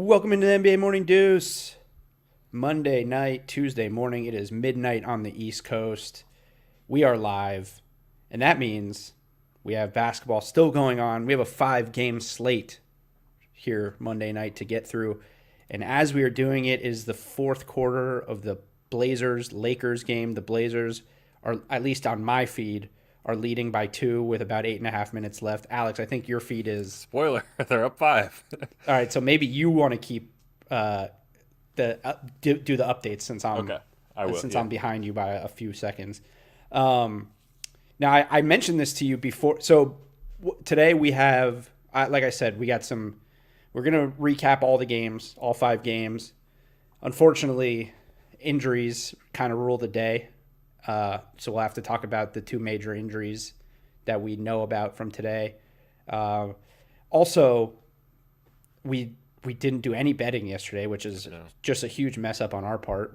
Welcome into the NBA Morning Deuce. Monday night, Tuesday morning. It is midnight on the East Coast. We are live, and that means we have basketball still going on. We have a 5-game slate here Monday night to get through. And as we are doing it is the fourth quarter of the Blazers-Lakers game. The Blazers are, at least on my feed, are leading by 2 with about 8.5 minutes left. Alex, I think your feed is... Spoiler, they're up 5. All right, so maybe you want to keep do the updates since I'm Okay, I will. I'm behind you by a few seconds. Now I mentioned this to you before. So today we have, like I said, we got some. We're gonna recap all the games, all 5 games. Unfortunately, injuries kind of rule the day. So we'll have to talk about the 2 major injuries that we know about from today. Also, we didn't do any betting yesterday, which is just a huge mess up on our part.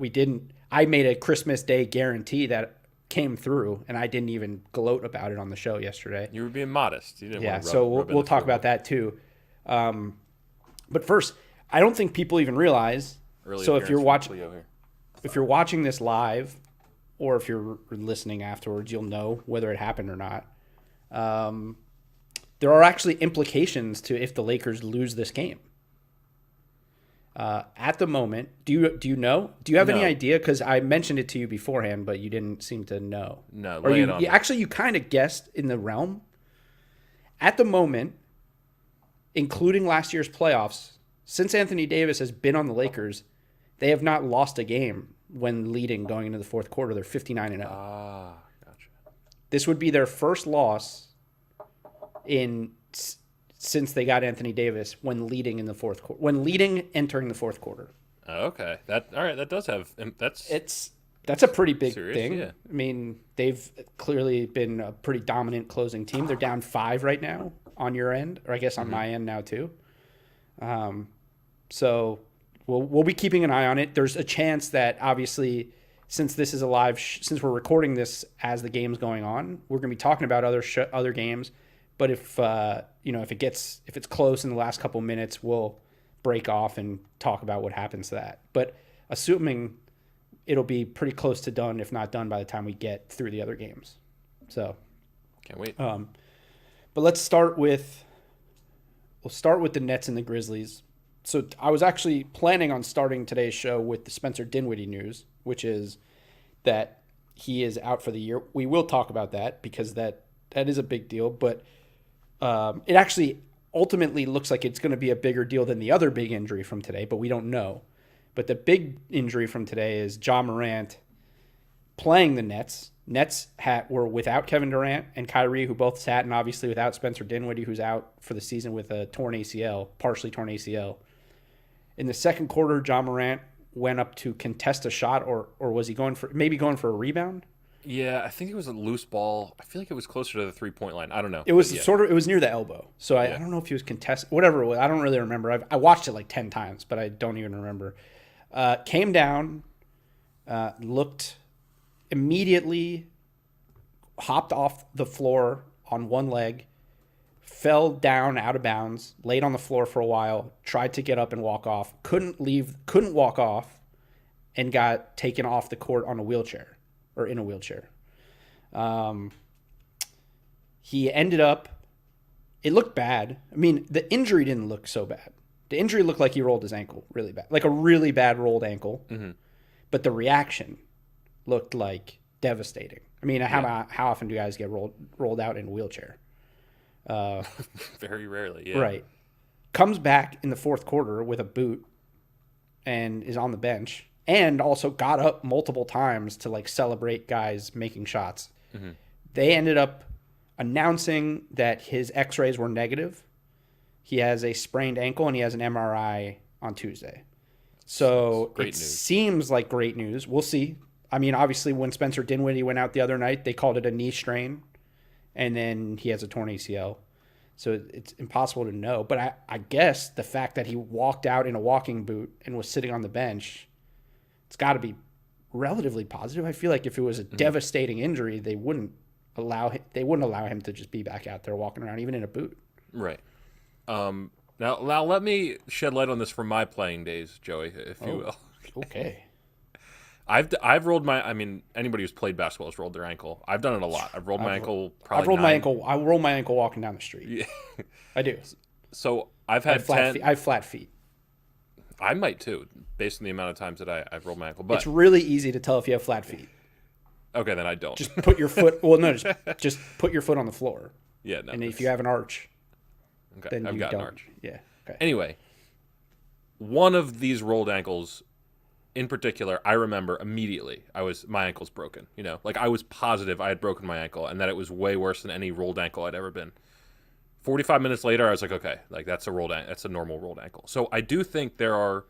I made a Christmas Day guarantee that came through, and I didn't even gloat about it on the show yesterday. You were being modest. You didn't want to so we'll talk about that too. But first, I don't think people even realize. So if you're watching this live, or if you're listening afterwards, you'll know whether it happened or not. There are actually implications to if the Lakers lose this game. At the moment, do you know? Do you have any idea? Because I mentioned it to you beforehand, but you didn't seem to know. No, or you kind of guessed in the realm. At the moment, including last year's playoffs, since Anthony Davis has been on the Lakers, they have not lost a game when leading going into the fourth quarter. They're 59-0. Ah, gotcha. This would be their first loss since they got Anthony Davis when leading in the fourth quarter. When leading entering the fourth quarter. Okay, that does have that's a pretty big serious, thing. Yeah. I mean, they've clearly been a pretty dominant closing team. They're down 5 right now on your end, or I guess on my end now too. So we'll be keeping an eye on it. There's a chance that obviously, since this is a live, since we're recording this as the game's going on, we're going to be talking about other games. But if if it's close in the last couple minutes, we'll break off and talk about what happens to that. But assuming it'll be pretty close to done, if not done, by the time we get through the other games. So can't wait. But we'll start with the Nets and the Grizzlies. So I was actually planning on starting today's show with the Spencer Dinwiddie news, which is that he is out for the year. We will talk about that because that is a big deal, but it actually ultimately looks like it's going to be a bigger deal than the other big injury from today, but we don't know. But the big injury from today is Ja Morant playing the Nets. Nets were without Kevin Durant and Kyrie, who both sat, and obviously without Spencer Dinwiddie, who's out for the season with a partially torn ACL. In the second quarter, Ja Morant went up to contest a shot, or was he going for a rebound? Yeah, I think it was a loose ball. I feel like it was closer to the 3-point line. I don't know. It was it was near the elbow. So I don't know if he was contesting, whatever it was. I don't really remember. I watched it like 10 times, but I don't even remember. Came down, looked immediately, hopped off the floor on one leg, fell down out of bounds, laid on the floor for a while, tried to get up and walk off, couldn't walk off, and got taken off the court on a wheelchair. Or in a wheelchair. He ended up, it looked bad. I mean, the injury didn't look so bad. The injury looked like he rolled his ankle really bad. Like a really bad rolled ankle. Mm-hmm. But the reaction looked like devastating. I mean, how often do guys get rolled out in a wheelchair? Very rarely, yeah. Right. Comes back in the fourth quarter with a boot and is on the bench. And also got up multiple times to celebrate guys making shots. Mm-hmm. They ended up announcing that his x-rays were negative. He has a sprained ankle and he has an MRI on Tuesday. So it seems like great news. We'll see. I mean, obviously when Spencer Dinwiddie went out the other night, they called it a knee strain. And then he has a torn ACL. So it's impossible to know. But I guess the fact that he walked out in a walking boot and was sitting on the bench, it's got to be relatively positive. I feel like if it was a devastating injury, they wouldn't allow him to just be back out there walking around, even in a boot. Right. Now let me shed light on this from my playing days, Joey, if you will. Okay. I've rolled my. I mean, anybody who's played basketball has rolled their ankle. I've done it a lot. I've rolled my ankle. Probably I've rolled nine. my ankle. I roll my ankle walking down the street. Yeah. I do. So I've I had have flat 10. feet. I have flat feet. I might too, based on the amount of times that I've rolled my ankle. But It's really easy to tell if you have flat feet. okay, then I don't. Just put your foot. Well, no, just put your foot on the floor. Yeah, no. And if you have an arch, okay, then I've you got don't. an arch. Yeah. Okay. Anyway, one of these rolled ankles in particular, I remember immediately my ankle's broken. You know, like I was positive I had broken my ankle and that it was way worse than any rolled ankle I'd ever been. 45 minutes later, I was like, okay, like that's a normal rolled ankle. So I do think there are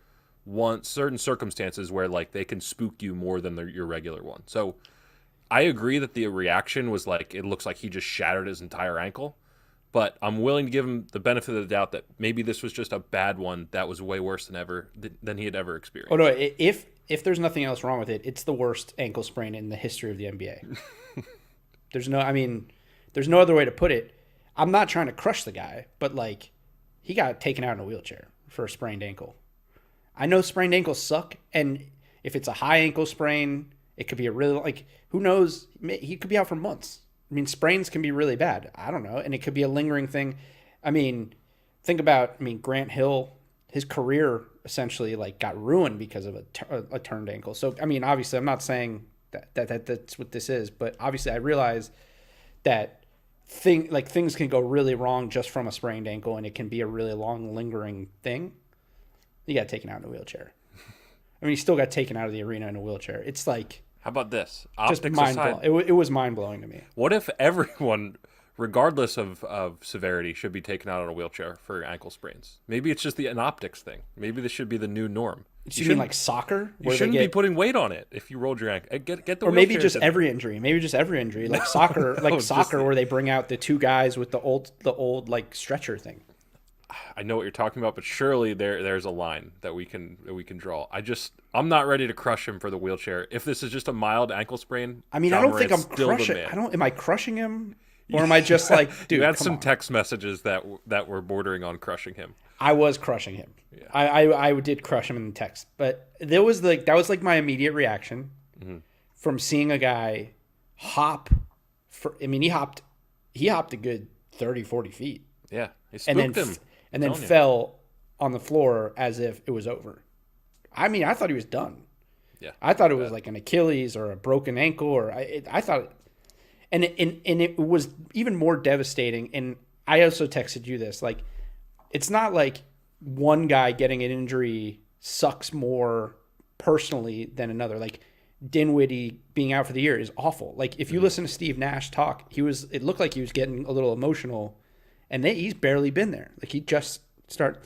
certain circumstances where like they can spook you more than your regular one. So I agree that the reaction was like, it looks like he just shattered his entire ankle. But I'm willing to give him the benefit of the doubt that maybe this was just a bad one that was way worse than he had ever experienced. Oh no! If there's nothing else wrong with it, it's the worst ankle sprain in the history of the NBA. There's no other way to put it. I'm not trying to crush the guy, but like, he got taken out in a wheelchair for a sprained ankle. I know sprained ankles suck, and if it's a high ankle sprain, it could be a really like who knows? He could be out for months. I mean, sprains can be really bad. I don't know. And it could be a lingering thing. I mean, think about, Grant Hill, his career essentially like got ruined because of a turned ankle. So, I mean, obviously I'm not saying that's what this is, but obviously I realize that things can go really wrong just from a sprained ankle, and it can be a really long lingering thing. You got taken out in a wheelchair. I mean, he still got taken out of the arena in a wheelchair. It's like, how about this? Just mind-blowing. It was mind-blowing to me. What if everyone, regardless of severity, should be taken out on a wheelchair for ankle sprains? Maybe it's just an optics thing. Maybe this should be the new norm. You mean like soccer? You shouldn't be putting weight on it if you rolled your ankle. Get the or maybe just every injury. Maybe just every injury, like soccer, where they bring out the two guys with the old like stretcher thing. I know what you're talking about, but surely there's a line that we can draw. I'm not ready to crush him for the wheelchair. If this is just a mild ankle sprain, I mean, I don't think I'm crushing. Am I crushing him, or am I just like, dude? You had some text messages that were bordering on crushing him. I was crushing him. Yeah. I did crush him in the text, but that was my immediate reaction from seeing a guy hop. He hopped a good 30, 40 feet. Yeah, he spooked him. And then fell on the floor as if it was over. I mean, I thought he was done. Yeah, I thought it was like an Achilles or a broken ankle, or I thought, and it was even more devastating. And I also texted you this, like, it's not like one guy getting an injury sucks more personally than another. Like Dinwiddie being out for the year is awful. Like if you listen to Steve Nash talk, it looked like he was getting a little emotional. And he's barely been there. Like, he just started.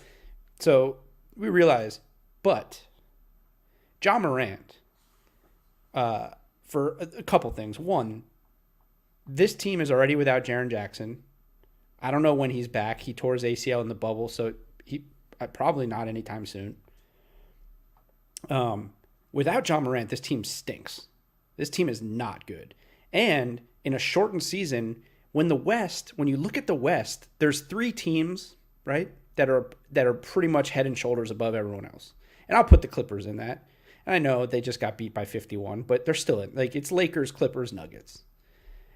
So, we realize, but Ja Morant, for a couple things. One, this team is already without Jaren Jackson. I don't know when he's back. He tore his ACL in the bubble, so he probably not anytime soon. Without Ja Morant, this team stinks. This team is not good. And in a shortened season, when you look at the West, there's three teams, right, that are pretty much head and shoulders above everyone else. And I'll put the Clippers in that. And I know they just got beat by 51, but they're still in. Like, it's Lakers, Clippers, Nuggets.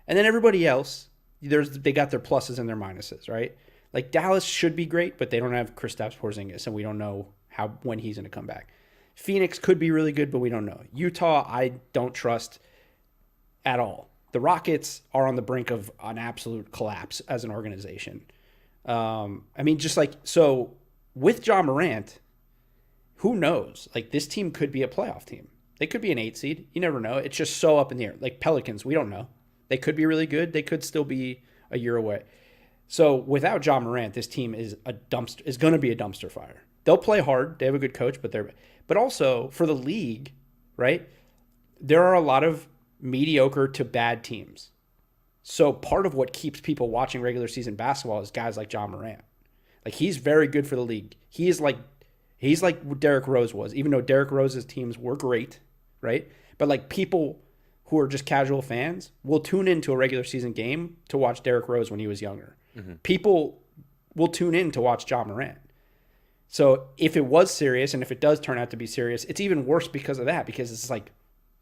And then everybody else, they got their pluses and their minuses, right? Like, Dallas should be great, but they don't have Kristaps Porzingis, and we don't know when he's going to come back. Phoenix could be really good, but we don't know. Utah, I don't trust at all. The Rockets are on the brink of an absolute collapse as an organization. So with Ja Morant, who knows? Like, this team could be a playoff team. They could be an 8 seed. You never know. It's just so up in the air. Like Pelicans, we don't know. They could be really good. They could still be a year away. So without Ja Morant, this team is going to be a dumpster fire. They'll play hard. They have a good coach, but also for the league, right? There are a lot of mediocre to bad teams. So part of what keeps people watching regular season basketball is guys like Ja Morant. Like, he's very good for the league. He's like what Derrick Rose was, even though Derrick Rose's teams were great, right? But like, people who are just casual fans will tune into a regular season game to watch Derrick Rose when he was younger. Mm-hmm. People will tune in to watch Ja Morant. So if it was serious, and if it does turn out to be serious, it's even worse because of that, because it's like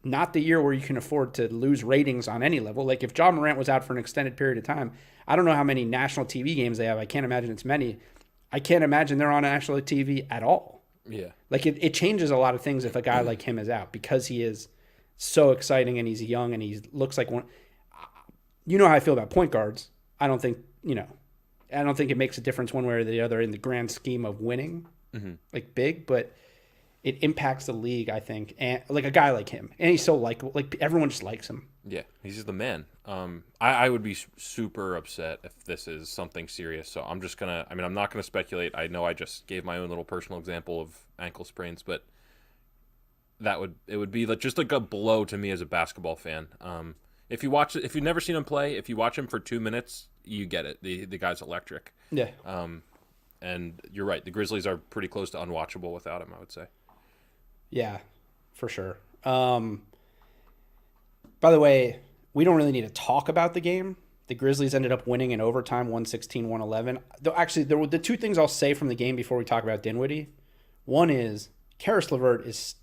not the year where you can afford to lose ratings on any level. Like if Ja Morant was out for an extended period of time, I don't know how many national TV games they have. I can't imagine it's many. I can't imagine they're on national TV at all. Yeah. Like it changes a lot of things if a guy like him is out, because he is so exciting and he's young and he looks like one. You know how I feel about point guards. I don't think it makes a difference one way or the other in the grand scheme of winning, like big, but it impacts the league, I think. And like a guy like him, and he's so likable, like everyone just likes him. Yeah, he's just the man. I would be super upset if this is something serious. So I'm not gonna speculate. I know I just gave my own little personal example of ankle sprains, but it would be just like a blow to me as a basketball fan. If you've never seen him play, if you watch him for 2 minutes, you get it. The guy's electric. Yeah. And you're right. The Grizzlies are pretty close to unwatchable without him, I would say. Yeah, for sure. By the way, we don't really need to talk about the game. The Grizzlies ended up winning in overtime, 116-111. Though actually, there were the two things I'll say from the game before we talk about Dinwiddie. One is Karis LeVert is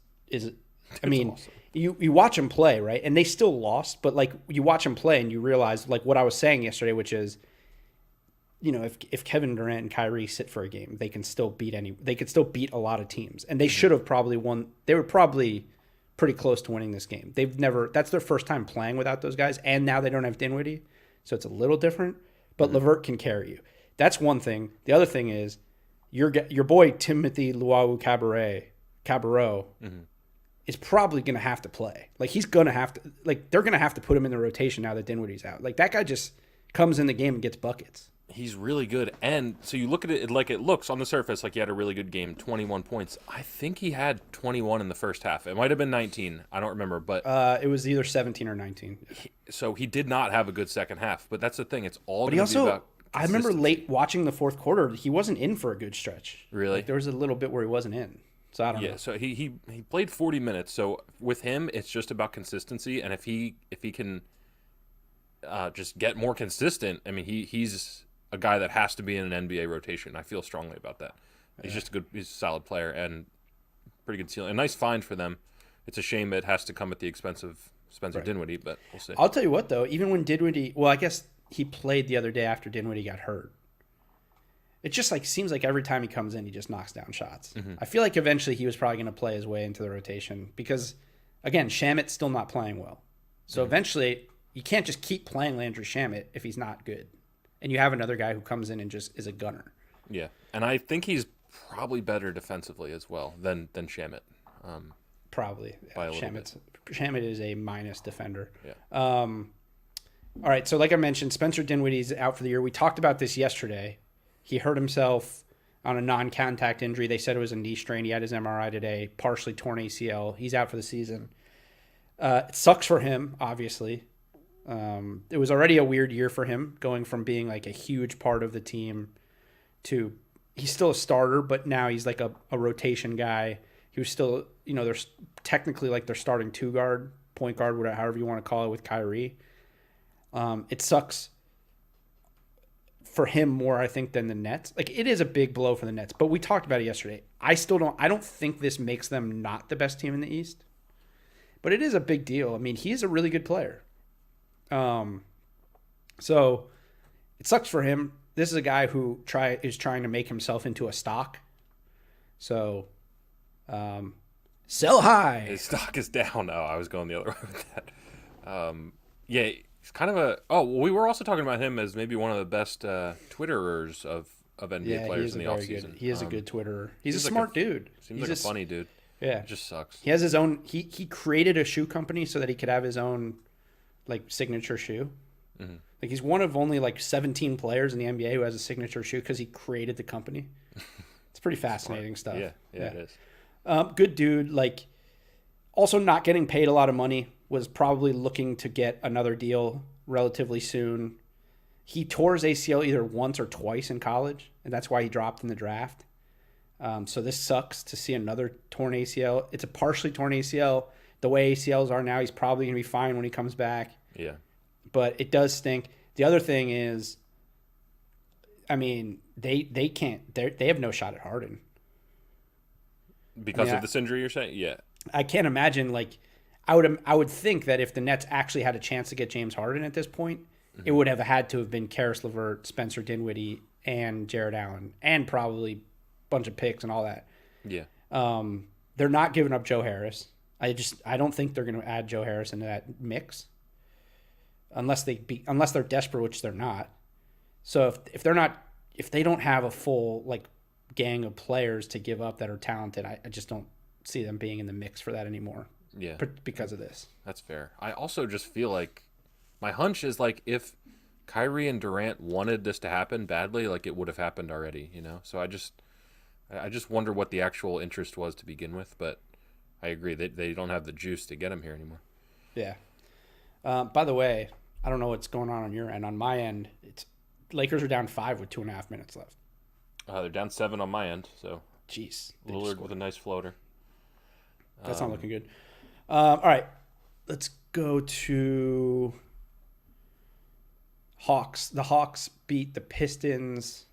I mean, awesome. You watch him play, right? And they still lost, but like you watch him play and you realize like what I was saying yesterday, which is, if Kevin Durant and Kyrie sit for a game, they could still beat a lot of teams. And they should have probably won. They were probably pretty close to winning this game. That's their first time playing without those guys, and now they don't have Dinwiddie, so it's a little different. But LeVert can carry you. That's one thing. The other thing is your boy Timothy Cabarrot is probably going to have to play. Like he's going to have to. Like they're going to have to put him in the rotation now that Dinwiddie's out. Like that guy just comes in the game and gets buckets. He's really good. And so you look at it like it looks on the surface like he had a really good game, 21 points. I think he had 21 in the first half. It might have been 19. I don't remember, but it was either 17 or 19. So he did not have a good second half, but that's the thing. It's all But he also, I remember late watching the fourth quarter, he wasn't in for a good stretch. Really? Like, there was a little bit where he wasn't in. So I don't know. Yeah, so he played 40 minutes. So with him, it's just about consistency, and if he can just get more consistent, I mean, he's a guy that has to be in an NBA rotation. I feel strongly about that. He's just he's a solid player and pretty good ceiling. A nice find for them. It's a shame it has to come at the expense of Spencer Dinwiddie, but we'll see. I'll tell you what, though, even when Dinwiddie, well, I guess he played the other day after Dinwiddie got hurt. It just seems like every time he comes in, he just knocks down shots. I feel like eventually he was probably going to play his way into the rotation because, again, Shamet's still not playing well. So eventually, you can't just keep playing Landry Shamet if he's not good. And you have another guy who comes in and just is a gunner. Yeah, and I think he's probably better defensively as well than Shamet. Probably. Shamet is a minus defender. Yeah. All right, so like I mentioned, Spencer Dinwiddie's out for the year. We talked about this yesterday. He hurt himself on a non-contact injury. They said it was a knee strain. He had his MRI today, partially torn ACL. He's out for the season. It sucks for him, obviously. It was already a weird year for him, going from being like a huge part of the team to he's still a starter, but now he's like a rotation guy. He was still, there's technically like their starting point guard, whatever, however you want to call it, with Kyrie. It sucks for him more, I think, than the Nets. Like it is a big blow for the Nets, but we talked about it yesterday. I don't think this makes them not the best team in the East, but it is a big deal. I mean, he's a really good player. So it sucks for him. This is a guy who is trying to make himself into a stock. So, sell high. His stock is down. Oh, I was going the other way with that. Yeah, he's kind of we were also talking about him as maybe one of the best Twitterers of NBA players in the offseason. He is a good Twitterer. He's a smart dude. Seems like a funny dude. Yeah. It just sucks. He has his own, he created a shoe company so that he could have his own signature shoe. Mm-hmm. Like he's one of only 17 players in the NBA who has a signature shoe because he created the company. It's pretty fascinating stuff. Yeah, it is. Good dude. Also not getting paid a lot of money. Was probably looking to get another deal relatively soon. He tore his ACL either once or twice in college, and that's why he dropped in the draft. So this sucks to see another torn ACL. It's a partially torn ACL. The way ACLs are now, he's probably going to be fine when he comes back. Yeah. But it does stink. The other thing is, I mean, they have no shot at Harden. Because of this injury, you're saying? Yeah. I can't imagine, like, I would think that if the Nets actually had a chance to get James Harden at this point, it would have had to have been Karis LeVert, Spencer Dinwiddie, and Jared Allen, and probably a bunch of picks and all that. Yeah. They're not giving up Joe Harris. I don't think they're going to add Joe Harris into that mix, unless they're desperate, which they're not. So if they don't have a full like gang of players to give up that are talented, I just don't see them being in the mix for that anymore. Yeah. Because of this. That's fair. I also just feel like my hunch is like if Kyrie and Durant wanted this to happen badly, like it would have happened already, you know? So I just wonder what the actual interest was to begin with, but I agree they don't have the juice to get him here anymore. Yeah. By the way, I don't know what's going on your end. On my end, it's Lakers are down 5 with 2.5 minutes left. They're down 7 on my end, so Jeez. Lillard with a nice floater. That's not looking good. All right, let's go to Hawks. The Hawks beat the Pistons.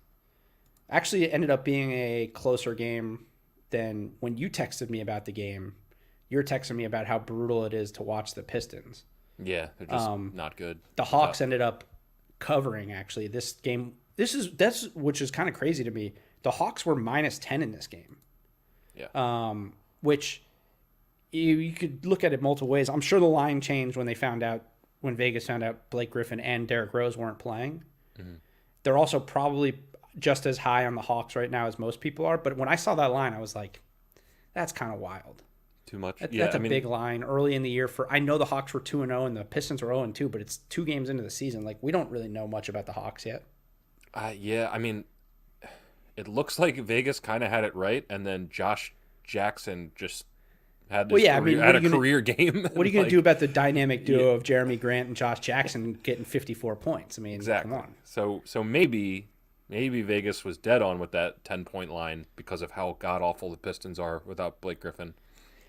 Actually, it ended up being a closer game than when you texted me about the game. You're texting me about how brutal it is to watch the Pistons. Yeah, they're just not good. The Hawks ended up covering, actually, this game. That's which is kind of crazy to me. The Hawks were -10 in this game. Yeah. Which you could look at it multiple ways. I'm sure the line changed when Vegas found out Blake Griffin and Derrick Rose weren't playing. Mm-hmm. They're also probably just as high on the Hawks right now as most people are. But when I saw that line, I was like, that's kind of wild. Too much. That's a big line early in the year. I know the Hawks were 2-0 and the Pistons were 0-2, but it's 2 games into the season. Like, we don't really know much about the Hawks yet. Yeah, I mean, it looks like Vegas kind of had it right, and then Josh Jackson just had this career game. What are you going to do about the dynamic duo of Jeremy Grant and Josh Jackson getting 54 points? I mean, exactly. Come on. So maybe Vegas was dead on with that 10-point line because of how god-awful the Pistons are without Blake Griffin.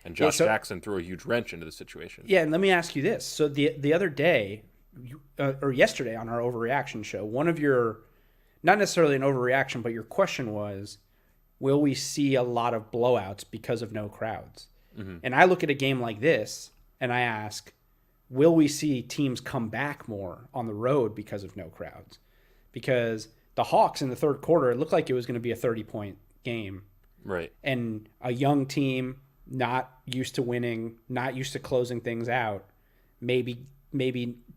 And Josh Jackson threw a huge wrench into the situation. Yeah, and let me ask you this. So the other day, or yesterday on our overreaction show, one of your, not necessarily an overreaction, but your question was, will we see a lot of blowouts because of no crowds? Mm-hmm. And I look at a game like this, and I ask, will we see teams come back more on the road because of no crowds? Because the Hawks in the third quarter, it looked like it was going to be a 30-point game. Right. And a young team, not used to winning, not used to closing things out, maybe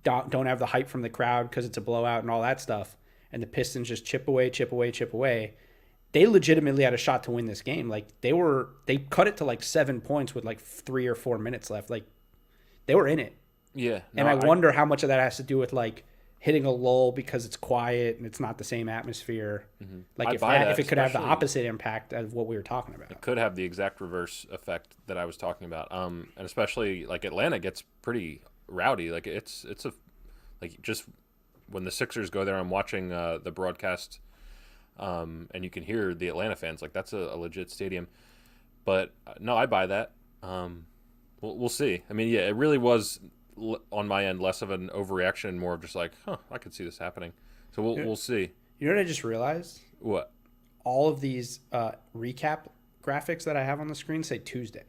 don't have the hype from the crowd because it's a blowout and all that stuff, and the Pistons just chip away. They legitimately had a shot to win this game. Like, they cut it to like 7 points with like 3 or 4 minutes left. Like, they were in it. Yeah. No, and I wonder how much of that has to do with like hitting a lull because it's quiet and it's not the same atmosphere. Mm-hmm. Like, if it could have the opposite impact of what we were talking about. It could have the exact reverse effect that I was talking about. And especially like Atlanta gets pretty rowdy. Like it's just when the Sixers go there, I'm watching the broadcast, and you can hear the Atlanta fans. Like, that's a legit stadium. But no, I buy that. We'll see. I mean, yeah, it really was on my end less of an overreaction, more of just like, I could see this happening. So we'll see. You know what I just realized? What? All of these recap graphics that I have on the screen say Tuesday.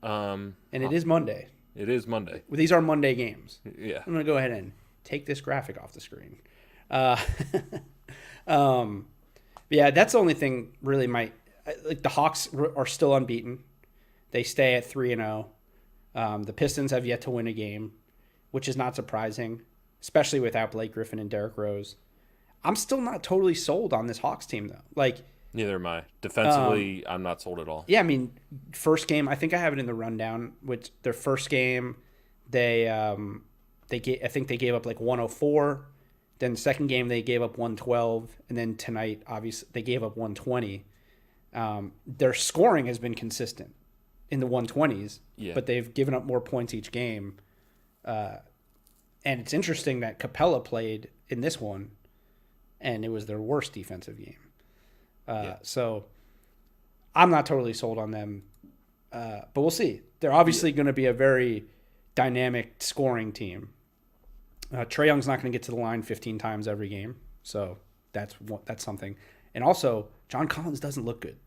And it is Monday. It is Monday. Well, these are Monday games. Yeah. I'm going to go ahead and take this graphic off the screen. Yeah, that's the only thing really like the Hawks are still unbeaten. They stay at 3-0. The Pistons have yet to win a game, which is not surprising, especially without Blake Griffin and Derrick Rose. I'm still not totally sold on this Hawks team, though. Like, neither am I. Defensively, I'm not sold at all. Yeah, I mean, first game, I think I have it in the rundown. Which their first game, I think they gave up like 104. Then the second game they gave up 112, and then tonight, obviously, they gave up 120. Their scoring has been consistent in the 120s, but they've given up more points each game. And it's interesting that Capella played in this one, and it was their worst defensive game. So I'm not totally sold on them, but we'll see. They're obviously going to be a very dynamic scoring team. Trae Young's not going to get to the line 15 times every game, so that's something. And also, John Collins doesn't look good.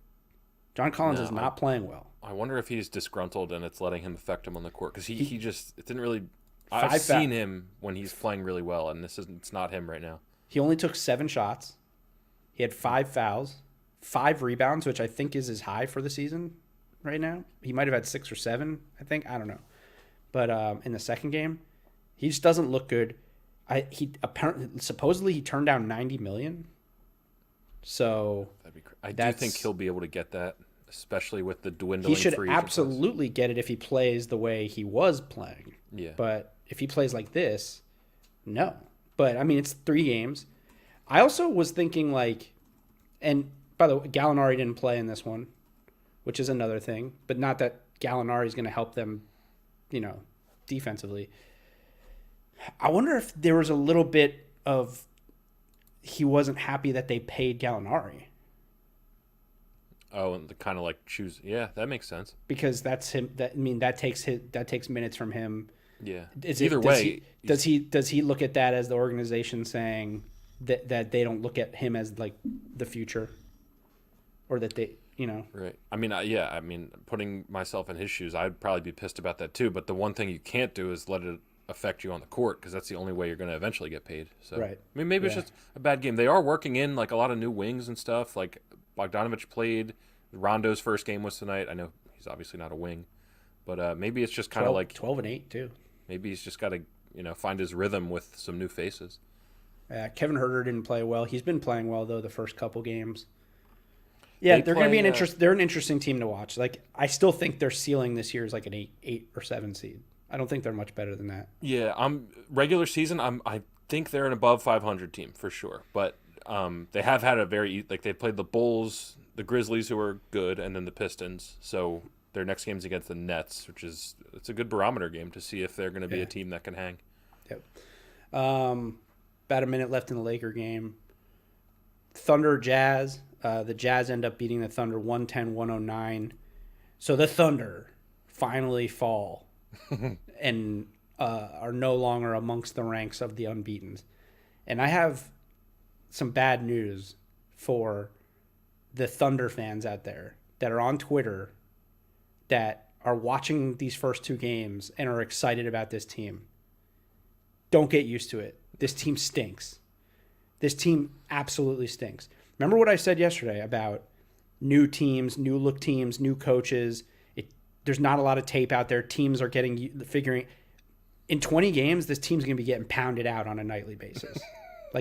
John Collins is not playing well. I wonder if he's disgruntled and it's letting him affect him on the court because he just it didn't really. I've seen him when he's playing really well, and it's not him right now. He only took 7 shots. He had 5 fouls, 5 rebounds, which I think is his high for the season right now. He might have had 6 or 7, I think. I don't know. But in the second game, he just doesn't look good. Supposedly he turned down $90 million. So I do think he'll be able to get that, especially with the dwindling. He should absolutely get it if he plays the way he was playing. Yeah. But if he plays like this, no. But I mean, it's 3 games. I also was thinking and by the way, Gallinari didn't play in this one, which is another thing. But not that Gallinari is going to help them, defensively. I wonder if there was a little bit of he wasn't happy that they paid Gallinari. Oh, and the kind of choose. Yeah, that makes sense. Because that's him. That takes minutes from him. Yeah. Either way, does he look at that as the organization saying that they don't look at him as the future, or that they Right. I mean, putting myself in his shoes, I'd probably be pissed about that too. But the one thing you can't do is let it affect you on the court, because that's the only way you're going to eventually get paid. So right. I mean, maybe it's just a bad game. They are working in a lot of new wings and stuff. Like Bogdanovich played. Rondo's first game was tonight. I know he's obviously not a wing, but maybe it's just kind of 12-8 too. Maybe he's just got to find his rhythm with some new faces. Kevin Huerter didn't play well. He's been playing well though the first couple games. Yeah, they're going to be they're an interesting team to watch. I still think their ceiling this year is an 8 or 7 seed. I don't think they're much better than that. Yeah, regular season. I think they're an above 500 team for sure. But they have had a very they played the Bulls, the Grizzlies, who are good, and then the Pistons. So their next game's against the Nets, it's a good barometer game to see if they're going to be a team that can hang. Yep. About a minute left in the Laker game. Thunder Jazz. The Jazz end up beating the Thunder 110-109. So the Thunder finally fall and are no longer amongst the ranks of the unbeaten. And I have some bad news for the Thunder fans out there that are on Twitter that are watching these first 2 games and are excited about this team. Don't get used to it. This team stinks. This team absolutely stinks. Remember what I said yesterday about new teams, new look teams, new coaches. There's not a lot of tape out there. Teams are figuring. In 20 games, this team's going to be getting pounded out on a nightly basis.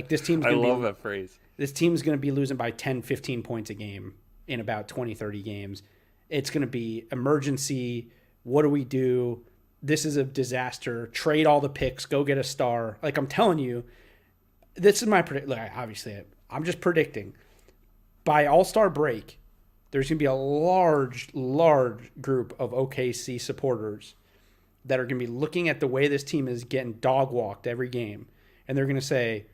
This team's going to be. I love that phrase. This team's going to be losing by 10, 15 points a game in about 20, 30 games. It's going to be emergency. What do we do? This is a disaster. Trade all the picks. Go get a star. I'm telling you, this is my prediction. Obviously, I'm just predicting. By All-Star break, there's going to be a large group of OKC supporters that are going to be looking at the way this team is getting dog-walked every game. And they're going to say,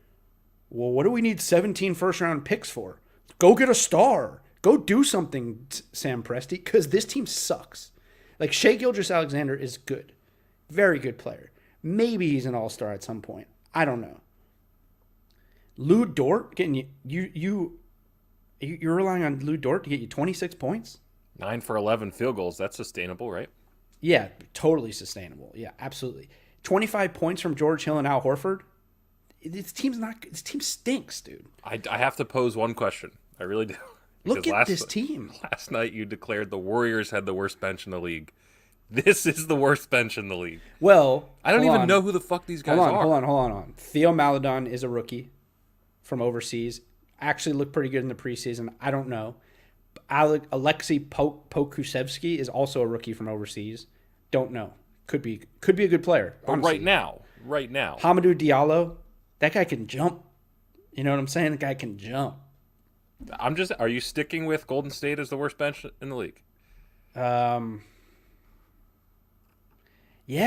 well, what do we need 17 first-round picks for? Go get a star. Go do something, Sam Presti, because this team sucks. Shai Gilgeous-Alexander is good. Very good player. Maybe he's an all-star at some point. I don't know. Lou Dort getting you're relying on Lou Dort to get you 26 points? 9 for 11 field goals. That's sustainable, right? Yeah, totally sustainable. Yeah, absolutely. 25 points from George Hill and Al Horford. This team stinks, dude. I have to pose one question. I really do. Look at this team. Last night you declared the Warriors had the worst bench in the league. This is the worst bench in the league. Well, I don't even know who the fuck these guys are. Hold on. Theo Maledon is a rookie from overseas. Actually looked pretty good in the preseason. I don't know. Alexei Pokusevsky is also a rookie from overseas. Don't know. Could be a good player. But right now. Hamidou Diallo, that guy can jump. You know what I'm saying? The guy can jump. Are you sticking with Golden State as the worst bench in the league? Yeah,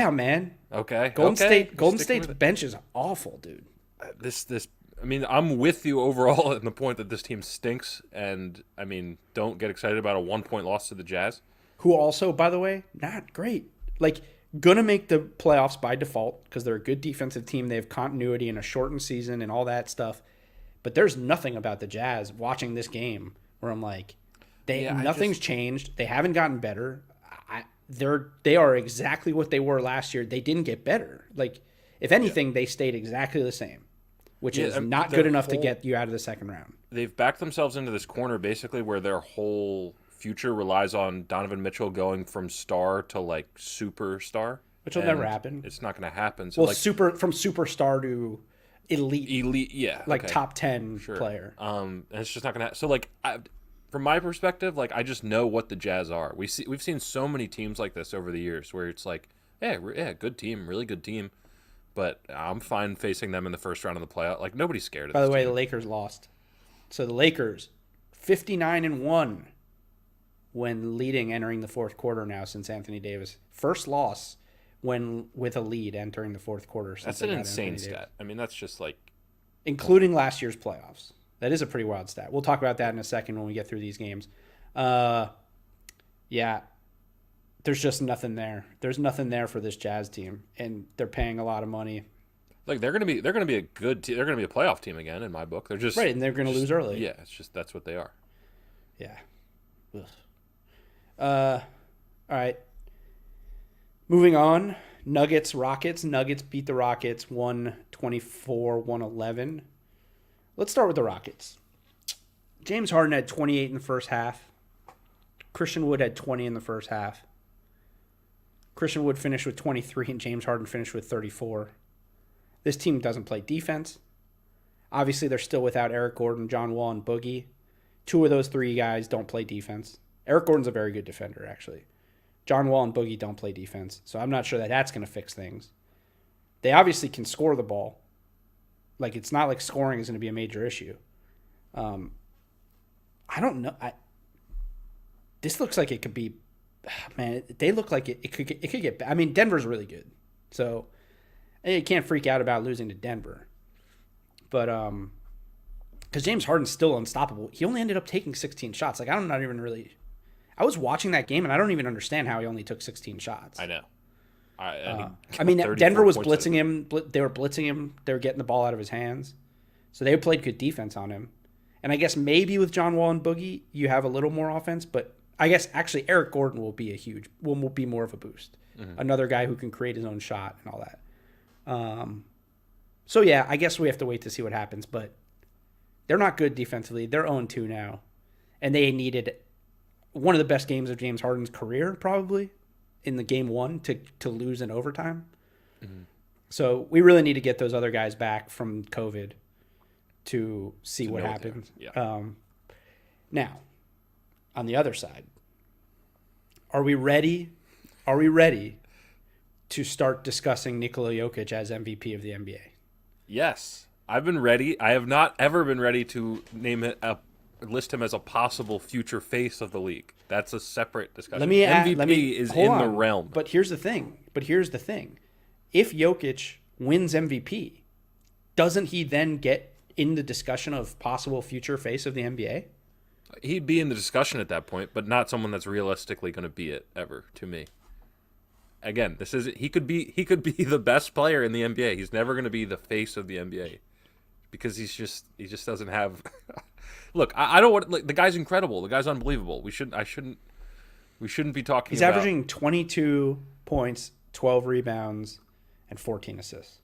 man. Okay. Golden State's bench is awful, dude. I mean, I'm with you overall in the point that this team stinks, and don't get excited about a 1-point loss to the Jazz, who also, by the way, not great. Gonna make the playoffs by default because they're a good defensive team. They have continuity in a shortened season and all that stuff. But there's nothing about the Jazz watching this game where I'm like, Nothing's changed. They haven't gotten better. They are exactly what they were last year. They didn't get better. Like, if anything, they stayed exactly the same, which is not good enough to get you out of the second round. They've backed themselves into this corner basically where their whole future relies on Donovan Mitchell going from star to like superstar, which will never happen. It's not going to happen. So from superstar to elite, yeah, like top 10 player. And it's just not going to happen. So like, from my perspective, like I just know what the Jazz are. We've seen so many teams like this over the years where it's like, yeah, good team, really good team, but I'm fine facing them in the first round of the playoff. Like nobody's scared of. By the way, the Lakers lost. So the Lakers 59-1 when leading entering the fourth quarter now since Anthony Davis. First loss when with a lead entering the fourth quarter. That's an insane stat. I mean, that's just like including last year's playoffs. That is a pretty wild stat. We'll talk about that in a second when we get through these games. Yeah, there's just nothing there. There's nothing there for this Jazz team, and they're paying a lot of money. Like they're gonna be a good team. They're gonna be a playoff team again in my book. They're just right, and they're gonna lose early. Yeah, it's just that's what they are. Yeah. All right. Moving on. Nuggets, Rockets. Nuggets beat the Rockets 124-111. Let's start with the Rockets. James Harden had 28 in the first half. Christian Wood had 20 in the first half. Christian Wood finished with 23 and James Harden finished with 34. This team doesn't play defense. Obviously, they're still without Eric Gordon, John Wall, and Boogie. Two of those three guys don't play defense. Eric Gordon's a very good defender, actually. John Wall and Boogie don't play defense, so I'm not sure that that's going to fix things. They obviously can score the ball. Like, it's not like scoring is going to be a major issue. I don't know. This looks like it could be, man. They look like it could get. I mean, Denver's really good, so you can't freak out about losing to Denver. But because James Harden's still unstoppable, he only ended up taking 16 shots. Like I'm not even really. I was watching that game and I don't even understand how he only took 16 shots. I know. I mean, Denver was blitzing him. They were blitzing him. They were getting the ball out of his hands, so they played good defense on him. And I guess maybe with John Wall and Boogie, you have a little more offense. But I guess actually Eric Gordon will be will be more of a boost. Mm-hmm. Another guy who can create his own shot and all that. So yeah, I guess we have to wait to see what happens. But they're not good defensively. They're 0-2 now, and they needed one of the best games of James Harden's career probably in the game one to lose in overtime. Mm-hmm. So we really need to get those other guys back from COVID to see what happens. Yeah. Now, on the other side, are we ready? Are we ready to start discussing Nikola Jokic as MVP of the NBA? Yes, I've been ready. I have not ever been ready to list him as a possible future face of the league. That's a separate discussion. MVP is in the realm. But here's the thing. If Jokic wins MVP, doesn't he then get in the discussion of possible future face of the NBA? He'd be in the discussion at that point, but not someone that's realistically going to be it ever to me. Again, he could be the best player in the NBA. He's never going to be the face of the NBA because he just doesn't have. Look, I don't want the guy's incredible. The guy's unbelievable. We shouldn't be talking. He's averaging 22 points, 12 rebounds, and 14 assists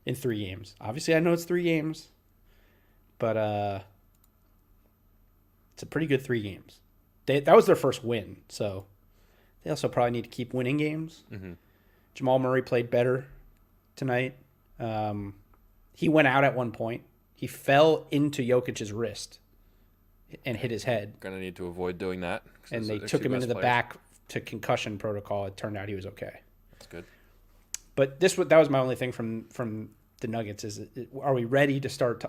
in 3 games. Obviously, I know it's 3 games, but it's a pretty good 3 games. That was their first win, so they also probably need to keep winning games. Mm-hmm. Jamal Murray played better tonight. He went out at one point. He fell into Jokic's wrist and hit his head. Gonna need to avoid doing that. And they took him into the back to concussion protocol. It turned out he was okay. That's good. But that was my only thing from the Nuggets is, are we ready to start?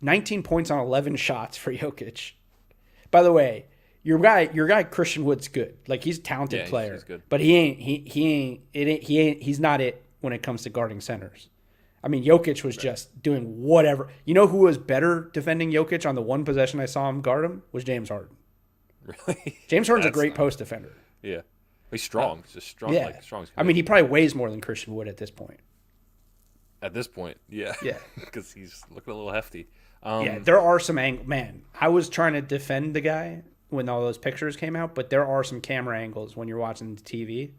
19 points on 11 shots for Jokic. By the way, your guy Christian Wood's good. Like he's a talented player, he's good. But he's not it when it comes to guarding centers. I mean, Jokic was just doing whatever. You know who was better defending Jokic on the one possession I saw him guard him? Was James Harden. Really? James Harden's a great post defender. Yeah. He's strong. He's just strong. Yeah. Strong. I mean, he probably weighs more than Christian Wood at this point. At this point, yeah. Yeah. Because he's looking a little hefty. Yeah, there are some man, I was trying to defend the guy when all those pictures came out, but there are some camera angles when you're watching the TV.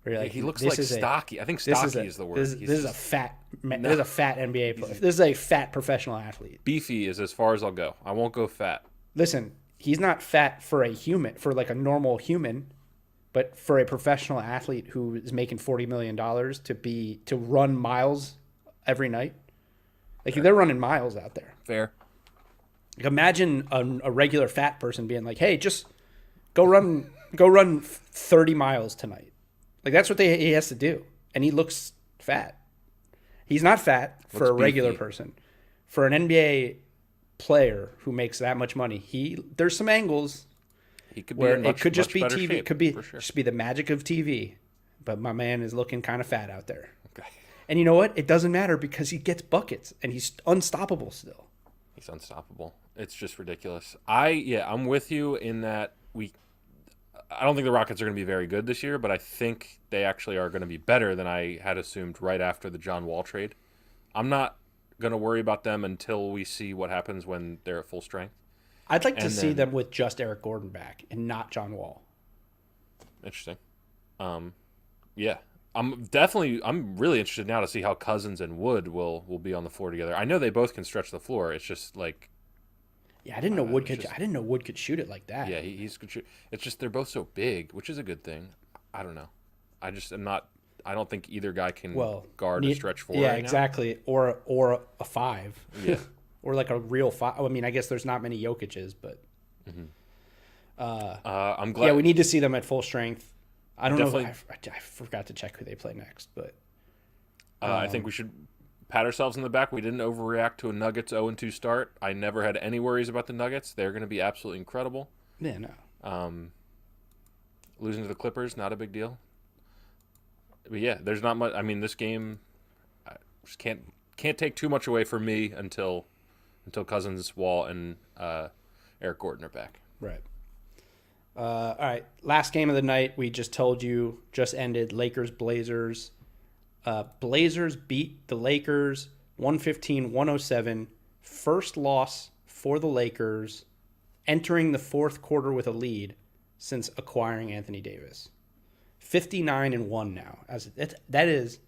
Where you're like, He looks this like is stocky. I think stocky is the word. This is a fat NBA player. This is a fat professional athlete. Beefy is as far as I'll go. I won't go fat. Listen, he's not fat for a human, for like a normal human, but for a professional athlete who is making $40 million to run miles every night. Like they're running miles out there. Fair. Like imagine a regular fat person being like, "Hey, just go run 30 miles tonight." Like that's what he has to do, and he looks fat. He's not fat for a regular person. For an NBA player who makes that much money, there's some angles He could be where in much, it could just much be better TV. shape, It could be for sure. just be the magic of TV. But my man is looking kind of fat out there. Okay. And you know what? It doesn't matter because he gets buckets and he's unstoppable still. He's unstoppable. It's just ridiculous. I'm with you in that I don't think the Rockets are going to be very good this year, but I think they actually are going to be better than I had assumed right after the John Wall trade. I'm not going to worry about them until we see what happens when they're at full strength. I'd like to see them with just Eric Gordon back and not John Wall. Interesting. Yeah. I'm really interested now to see how Cousins and Wood will be on the floor together. I know they both can stretch the floor. It's just like I didn't know Wood could shoot it like that. yeah, he's good shoot. It's just they're both so big, which is a good thing. I don't know. I just am not. I don't think either guy can guard a stretch four. Yeah, right exactly. Now. Or a five. Yeah. Or like a real five. I mean, I guess there's not many Jokic's, but. I'm glad. Yeah, we need to see them at full strength. I don't know. Definitely. I forgot to check who they play next, but. I think we should pat ourselves in the back. We didn't overreact to a Nuggets 0-2 start. I never had any worries about the Nuggets. They're going to be absolutely incredible. Yeah, no. Losing to the Clippers, not a big deal. But yeah, there's not much. I mean, this game, I just can't take too much away from me until Cousins, Wall, and Eric Gordon are back. Right. All right. Last game of the night, we just told you, just ended. Lakers-Blazers. Blazers beat the Lakers 115-107. First loss for the Lakers, entering the fourth quarter with a lead since acquiring Anthony Davis. 59-1 now. That is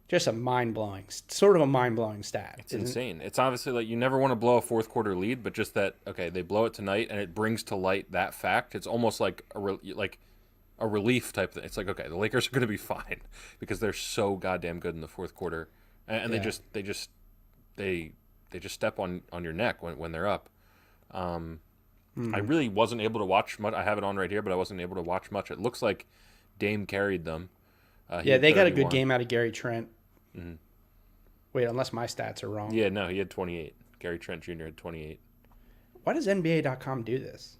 just a mind-blowing stat. It's insane. It's obviously like you never want to blow a fourth quarter lead, but just that, okay, they blow it tonight and it brings to light that fact. It's almost like a relief type thing. It's like, okay, the Lakers are going to be fine because they're so goddamn good in the fourth quarter, and they just step on your neck when they're up. I really wasn't able to watch much. I have it on right here, but I wasn't able to watch much. It looks like Dame carried them. They got a good game out of Gary Trent. Mm-hmm. Wait, unless my stats are wrong. Yeah, no, he had 28. Gary Trent Jr. had 28. Why does NBA.com do this?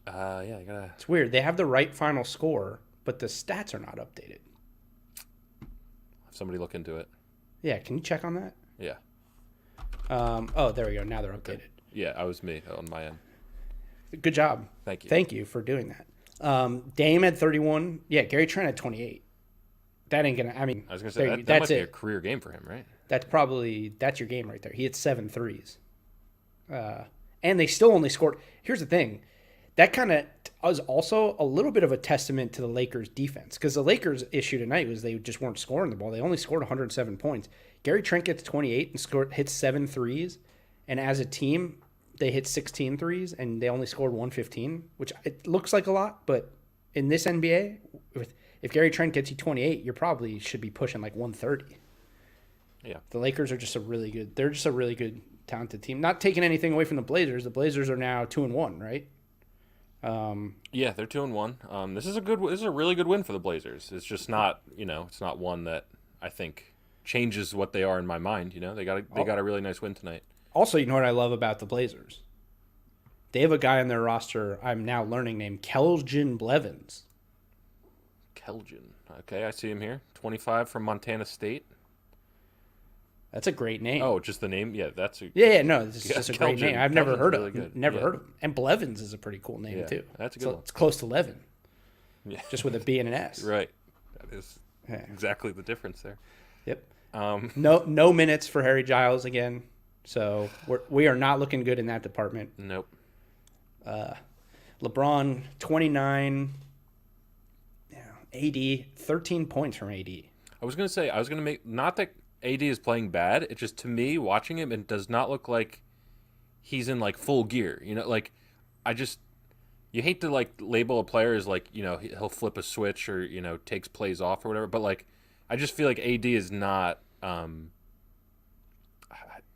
I gotta. It's weird. They have the right final score, but the stats are not updated. Have somebody look into it. Yeah, can you check on that? Yeah. There we go. Now they're updated. Yeah, I was me on my end. Good job. Thank you. Thank you for doing that. Dame had 31. Yeah, Gary Trent had 28. That ain't gonna. I mean, I was gonna say that might be a career game for him, right? That's your game right there. He had 7 threes. And they still only scored. Here's the thing. That kind of was also a little bit of a testament to the Lakers' defense, because the Lakers' issue tonight was they just weren't scoring the ball. They only scored 107 points. Gary Trent gets 28 and hits 7 threes, and as a team, they hit 16 threes, and they only scored 115, which it looks like a lot, but in this NBA, if Gary Trent gets you 28, you probably should be pushing like 130. Yeah. The Lakers are just a really good talented team. Not taking anything away from the Blazers. The Blazers are now 2-1, right? Yeah, they're 2-1. This is a really good win for the Blazers. It's just not, it's not one that I think changes what they are in my mind. They got a really nice win tonight. Also, you know what I love about the Blazers? They have a guy on their roster I'm now learning named Keljin Blevins. Keljin. Okay, I see him here. 25 from Montana State. That's a great name. Oh, just the name? Yeah, that's a... Yeah, no, this is just a great name. I've never heard of really him. Never heard of him. And Blevins is a pretty cool name, too. That's a good one. It's close to Levin. Yeah. Just with a B and an S. Right. That is exactly the difference there. Yep. No minutes for Harry Giles again. So we are not looking good in that department. Nope. LeBron, 29. Yeah, AD, 13 points from AD. I was going to make, not that AD is playing bad. It just, to me, watching him, it does not look like he's in like full gear. Like you hate to like label a player as like, he'll flip a switch or, takes plays off or whatever. But like, I just feel like AD is not, I'm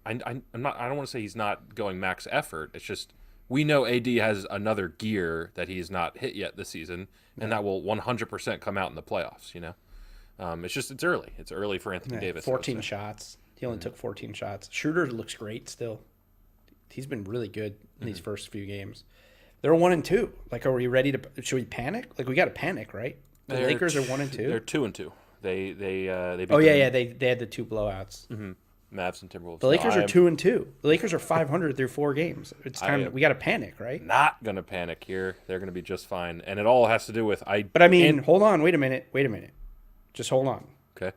not, I don't want to say he's not going max effort. It's just, we know AD has another gear that he's not hit yet this season, and that will 100% come out in the playoffs, It's early. It's early for Anthony Davis. 14 shots. He only took 14 shots. Shooter looks great still. He's been really good in these first few games. They're 1-2. Like, are we ready to? Should we panic? Like, we got to panic, right? The Lakers are 1-2. They're 2-2. They beat They had the 2 blowouts. Mm-hmm. Mavs and Timberwolves. The Lakers are 2-2. The Lakers are 500 through 4 games. It's time. We got to panic, right? Not gonna panic here. They're gonna be just fine, and it all has to do with But I mean, hold on. Wait a minute. Just hold on. Okay.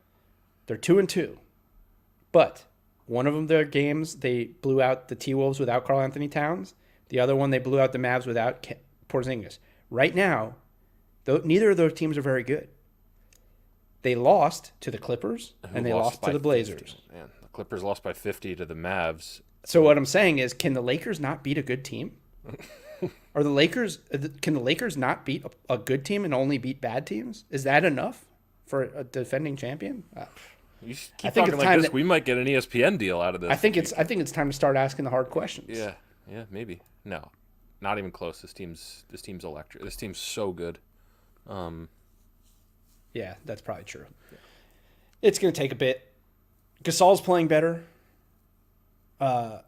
They're 2-2, but one of them, their games, they blew out the T-Wolves without Karl Anthony Towns. The other one, they blew out the Mavs without Porzingis. Right now, neither of those teams are very good. They lost to the Clippers, and they lost to the Blazers. 50. Man, the Clippers lost by 50 to the Mavs. So what I'm saying is, can the Lakers not beat a good team? Can the Lakers not beat a good team and only beat bad teams? Is that enough for a defending champion? You keep talking like this, we might get an ESPN deal out of this. I think it's time to start asking the hard questions. Yeah, maybe. No, not even close. This team's electric. This team's so good. Yeah, that's probably true. Yeah. It's going to take a bit. Gasol's playing better. Yeah,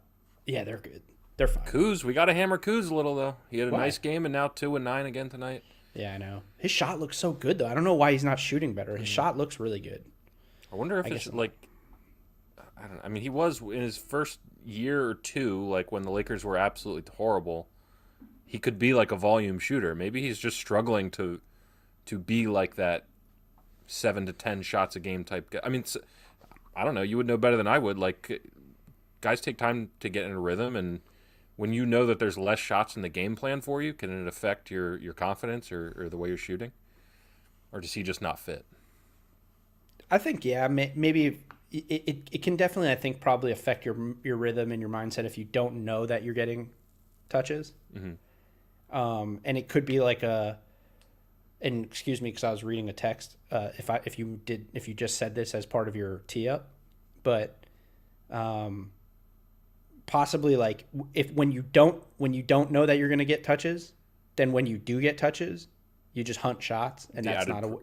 they're good. They're fine. Kuz, we got to hammer Kuz a little, though. He had a nice game, and now 2-9 again tonight. Yeah, I know. His shot looks so good, though. I don't know why he's not shooting better. His shot looks really good. I wonder if it's like, I don't know. I mean, he was in his first year or two, like when the Lakers were absolutely horrible, he could be like a volume shooter. Maybe he's just struggling to be like that 7 to 10 shots a game type guy. I mean, I don't know. You would know better than I would. Like, guys take time to get in a rhythm, and when you know that there's less shots in the game plan for you, can it affect your confidence or the way you're shooting? Or does he just not fit? I think, yeah, maybe it can definitely, I think, probably affect your rhythm and your mindset if you don't know that you're getting touches. Mm-hmm. And it could be like and excuse me, because I was reading a text. If you just said this as part of your tee up, but possibly like when you don't know that you're going to get touches, then when you do get touches, you just hunt shots, and that's not a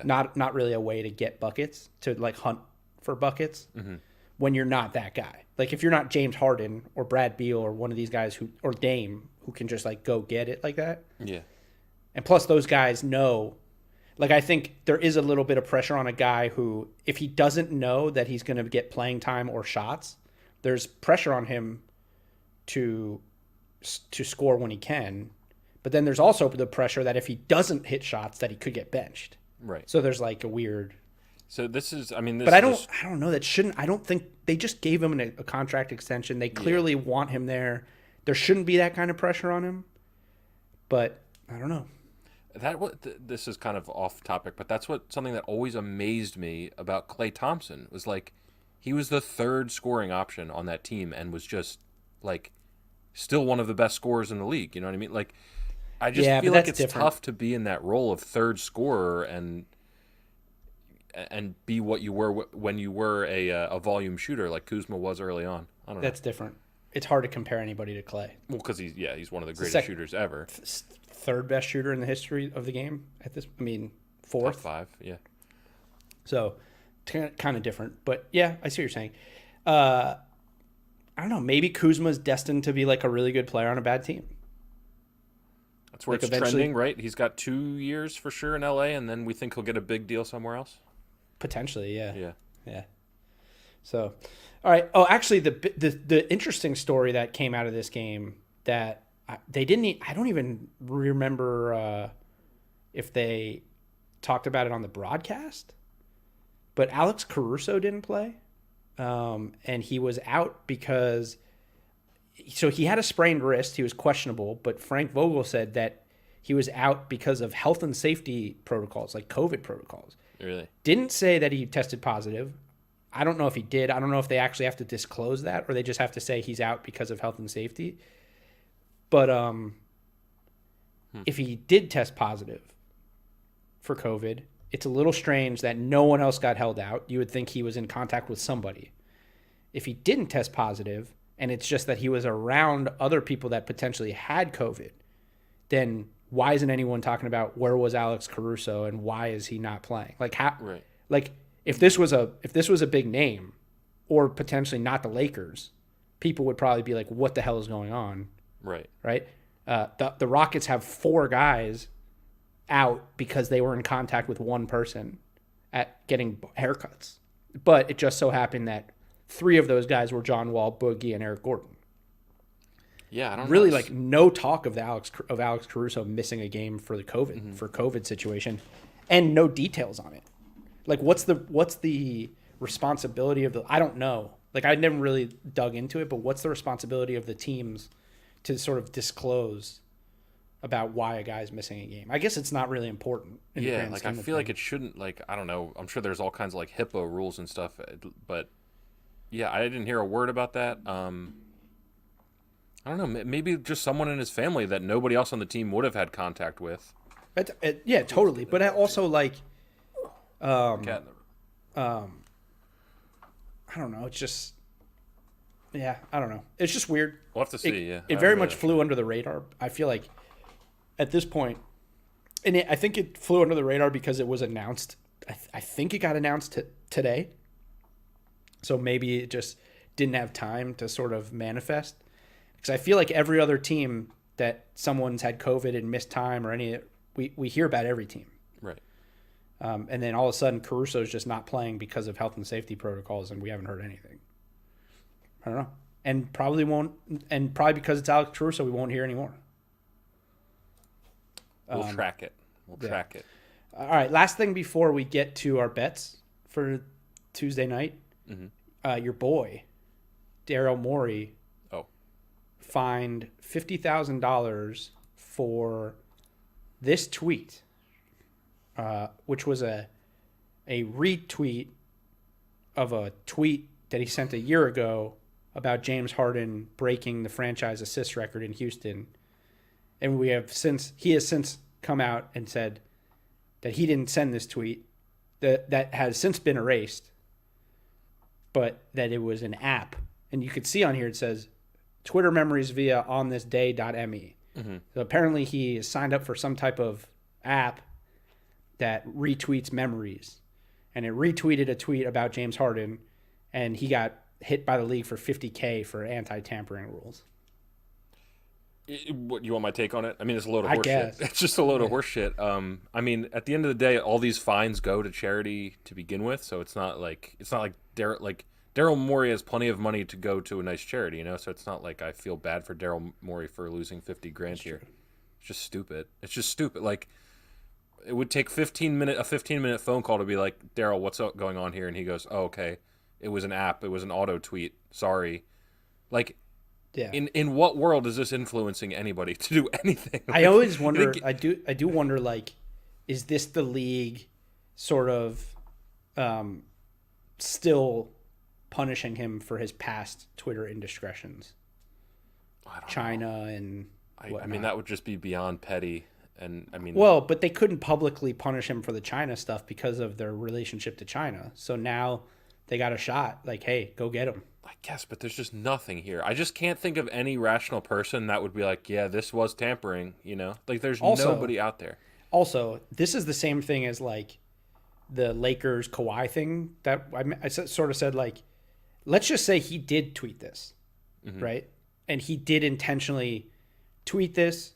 not really a way to get buckets, to like hunt for buckets. Mm-hmm. When you're not that guy. Like if you're not James Harden or Brad Beal or one of these guys or Dame who can just like go get it like that. Yeah. And plus those guys know, like I think there is a little bit of pressure on a guy who, if he doesn't know that he's going to get playing time or shots, there's pressure on him to score when he can. But then there's also the pressure that if he doesn't hit shots that he could get benched. Right. So there's like a weird. So this is, I mean, this. But I don't know. That shouldn't. I don't think they just gave him a contract extension. They clearly want him there. There shouldn't be that kind of pressure on him. But I don't know. This is kind of off topic, but that's something that always amazed me about Klay Thompson was like, he was the third scoring option on that team and was just like, still one of the best scorers in the league. You know what I mean? Like, I just feel like it's tough to be in that role of third scorer and be what you were when you were a volume shooter like Kuzma was early on. I don't know. That's different. It's hard to compare anybody to Klay. Well, because he's one of the greatest shooters ever. Third best shooter in the history of the game at this. I mean, fourth. Top 5, yeah. So, kind of different, but yeah, I see what you're saying. I don't know. Maybe Kuzma's destined to be like a really good player on a bad team. That's where it's trending, right? He's got 2 years for sure in LA, and then we think he'll get a big deal somewhere else. Potentially, yeah. So, all right. Oh, actually, the interesting story that came out of this game that they didn't. I don't even remember if they talked about it on the broadcast, but Alex Caruso didn't play. and he was out because he had a sprained wrist. He was questionable, but Frank Vogel said that he was out because of health and safety protocols, like COVID protocols. Really? Didn't say that he tested positive. I don't know if he did. I don't know if they actually have to disclose that or they just have to say he's out because of health and safety. But if he did test positive for COVID, it's a little strange that no one else got held out. You would think he was in contact with somebody. If he didn't test positive, and it's just that he was around other people that potentially had COVID, then why isn't anyone talking about where was Alex Caruso and why is he not playing? Like how? Right. Like if this was a big name, or potentially not the Lakers, people would probably be like, "What the hell is going on?" Right. Right. The Rockets have 4 guys out because they were in contact with one person at getting haircuts, but it just so happened that 3 of those guys were John Wall, Boogie, and Eric Gordon. Yeah, I don't really know. like no talk of Alex Caruso missing a game for the COVID situation, and no details on it. Like what's the responsibility of the? I don't know. Like I never really dug into it, but what's the responsibility of the teams to sort of disclose about why a guy's missing a game? I guess it's not really important. Yeah, like I feel like it shouldn't. Like I don't know. I'm sure there's all kinds of like HIPAA rules and stuff, but yeah, I didn't hear a word about that. I don't know. Maybe just someone in his family that nobody else on the team would have had contact with. Yeah, totally. But I also like, Cat I don't know. It's just, yeah, I don't know. It's just weird. We'll have to see. It very much flew under the radar. I feel like at this point, and I think it flew under the radar because it was announced. I think it got announced today. So maybe it just didn't have time to sort of manifest. Because I feel like every other team that someone's had COVID and missed time or we hear about every team. Right. And then all of a sudden Caruso's just not playing because of health and safety protocols and we haven't heard anything. I don't know. And probably because it's Alex Caruso, we won't hear anymore. We'll track it. Track it. All right. Last thing before we get to our bets for Tuesday night. Mm-hmm. Your boy, Daryl Morey, fined $50,000 for this tweet, which was a retweet of a tweet that he sent a year ago about James Harden breaking the franchise assist record in Houston. And he has since come out and said that he didn't send this tweet, that has since been erased, but that it was an app. And you could see on here it says Twitter memories via onthisday.me. Mm-hmm. So apparently he is signed up for some type of app that retweets memories. And it retweeted a tweet about James Harden, and he got hit by the league for $50K for anti-tampering rules. What, you want my take on it? I mean, it's a load of horse guess. shit. It's just a load of horse shit. I mean, at the end of the day, all these fines go to charity to begin with, so it's not like Daryl Morey has plenty of money to go to a nice charity, you know. So it's not like I feel bad for Daryl Morey for losing $50,000 here. True. It's just stupid. It's just stupid. Like it would take a 15-minute phone call to be like, Daryl, what's going on here? And he goes, oh, okay, it was an app. It was an auto tweet. Sorry. Like, yeah. In what world is this influencing anybody to do anything? Like, I always wonder. I do wonder. Like, is this the league sort of still punishing him for his past Twitter indiscretions? China and I mean, that would just be beyond petty. And I mean, well, but they couldn't publicly punish him for the China stuff because of their relationship to China. So now they got a shot. Like, hey, go get him. I guess, but there's just nothing here. I just can't think of any rational person that would be like, yeah, this was tampering, you know? Like, there's nobody out there. Also, this is the same thing as, like, the Lakers Kawhi thing that I sort of said, like, let's just say he did tweet this, right? And he did intentionally tweet this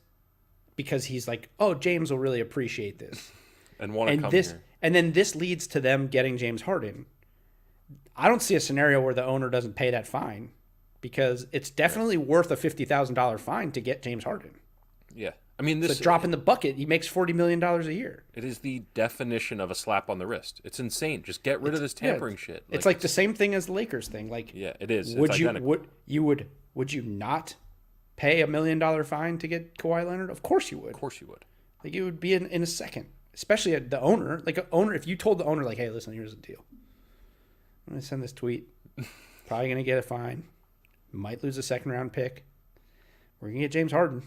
because he's like, oh, James will really appreciate this. And want to come here. And then this leads to them getting James Harden. I don't see a scenario where the owner doesn't pay that fine because it's definitely worth a $50,000 fine to get James Harden. Yeah. I mean, It's this a drop in the bucket. He makes $40 million a year. it is the definition of a slap on the wrist. It's insane. Just get rid of this tampering shit. It's like the same thing as the Lakers thing. Like, yeah, it is. Would it's you identical. would you not pay $1 million fine to get Kawhi Leonard? Of course you would. Of course you would. Like, it would be in a second. Especially the owner. Like, an owner, if you told the owner, like, hey, listen, here's the deal. I'm going to send this tweet. Probably going to get a fine. Might lose a second-round pick. We're going to get James Harden.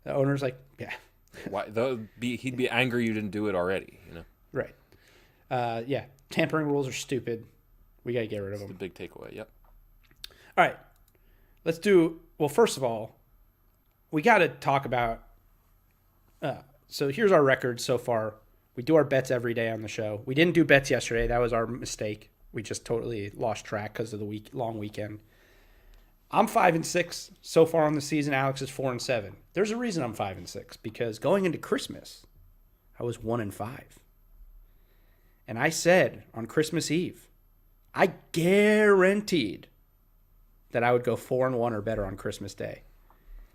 The owner's like, yeah. Why? He'd be angry you didn't do it already. Right. Yeah. Tampering rules are stupid. We got to get rid of them. The big takeaway. Yep. All right. Let's do, well, first of all, we got to talk about, so here's our record so far. We do our bets every day on the show. We didn't do bets yesterday. That was our mistake. We just totally lost track because of the long weekend. I'm 5-6 so far on the season. Alex is 4-7. There's a reason I'm 5-6 because going into Christmas, I was 1-5. And I said on Christmas Eve, I guaranteed that I would go 4-1 or better on Christmas Day.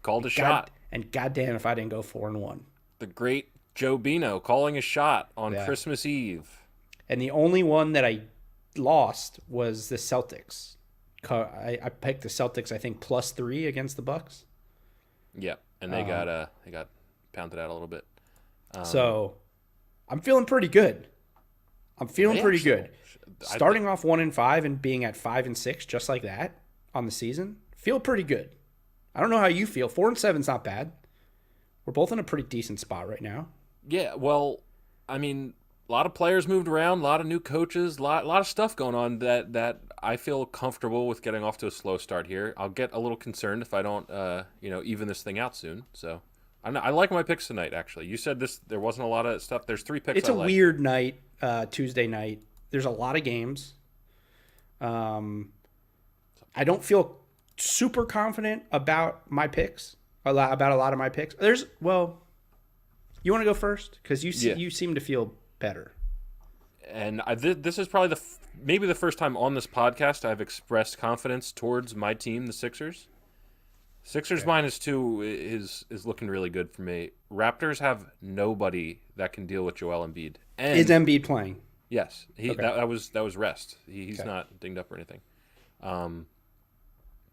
Called a shot. And goddamn if I didn't go 4-1. The great Joe Bino calling a shot on Christmas Eve. And the only one that I lost was the Celtics. I picked the Celtics, I think, +3 against the Bucks. Yep, and they got pounded out a little bit. So I'm feeling pretty good. Starting off 1-5 and being at 5-6, just like that on the season, feel pretty good. I don't know how you feel. 4-7's not bad. We're both in a pretty decent spot right now. Yeah, well, I mean, a lot of players moved around, a lot of new coaches, a lot of stuff going on that I feel comfortable with getting off to a slow start here. I'll get a little concerned if I don't, even this thing out soon. So I like my picks tonight. Actually, you said there wasn't a lot of stuff. There's 3 picks. It's a weird night, Tuesday night. There's a lot of games. I don't feel super confident about my picks. About a lot of my picks. You want to go first because you seem to feel better. And this is probably maybe the first time on this podcast I've expressed confidence towards my team, the Sixers. Sixers -2 is looking really good for me. Raptors have nobody that can deal with Joel Embiid. And is Embiid playing? Yes, that was rest. He's not dinged up or anything.